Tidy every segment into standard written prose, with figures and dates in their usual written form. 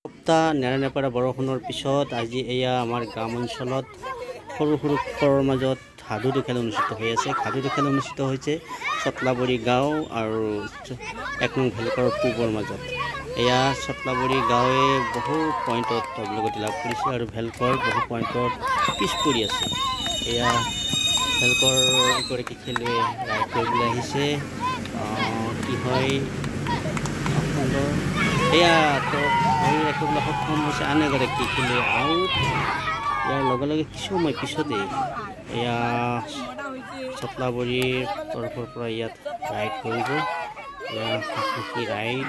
সপ্তাহ নেৰানেপেৰা বৰষুণৰ পিছত আজি এয়া আমাৰ গ্ৰাম অঞ্চলত সৰু সৰু ঘৰৰ মাজত হাদুদু খেল অনুষ্ঠিত হৈ আছে। হাদুদু খেল অনুষ্ঠিত হৈছে চটলাবৰী গাঁও আৰু 1 নং ভেলকৰ পূবৰ মাজত। এয়া চটলাবৰী গাঁৱে বহু পইণ্টত অগ্ৰগতি লাভ কৰিছে আৰু ভেলকৰ বহু পইণ্টত পিছ পৰি আছে। এয়া ভেলকৰ এগৰাকী খেলুৱৈ ৰাইড কৰিবলৈ আহিছে। কি হয় সুন্দৰ এয়া তো ধৰি ৰাখিবলৈ সক্ষম হৈছে আন এগৰাকী খেলুৱৈ আউট। ইয়াৰ লগে লগে কিছু সময় পিছতেই এয়া চটলাবৰীৰ তৰফৰ পৰা ইয়াত ৰাইড কৰিব। ৰাইড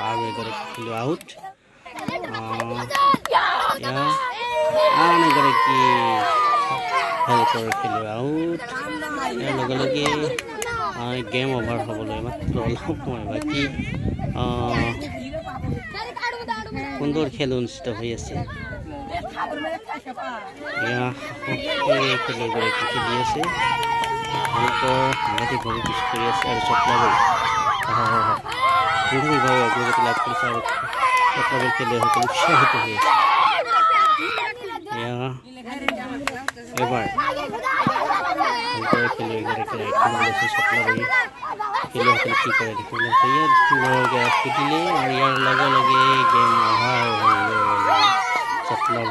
আৰু এগৰাকী খেলুৱৈ আউট। আন এগৰাকী ভেলকৰ খেলুৱৈ আউট। ইয়াৰ লগে লগে গেম অভাৰ হ'বলৈ মাত্ৰ অলপ সময় বাকী। সুন্দৰ খেল অনুষ্ঠিত হৈ আছে। খেলুৱৈগৰাকী খেলি আছে সাংঘাতিকভাৱে পিছ কৰি আছে আৰু চটলাবৰী সাংঘাতিকভাৱে অগ্ৰগতি লাভ কৰিছে আৰু চটলাবৰী খেলুৱৈসকল উৎসাহিত হৈ আছে। এবাৰ খেলুৱৈগৰাকী ৰাইড কৰিবলৈ আছে চটলাবৰী খেলুৱৈসকলে কি কৰে দেখিবলৈ ইয়াত খেলিলে আৰু ইয়াৰ লগে লগে গেম অভাৰ হৈ গ'ল চটলাবৰী।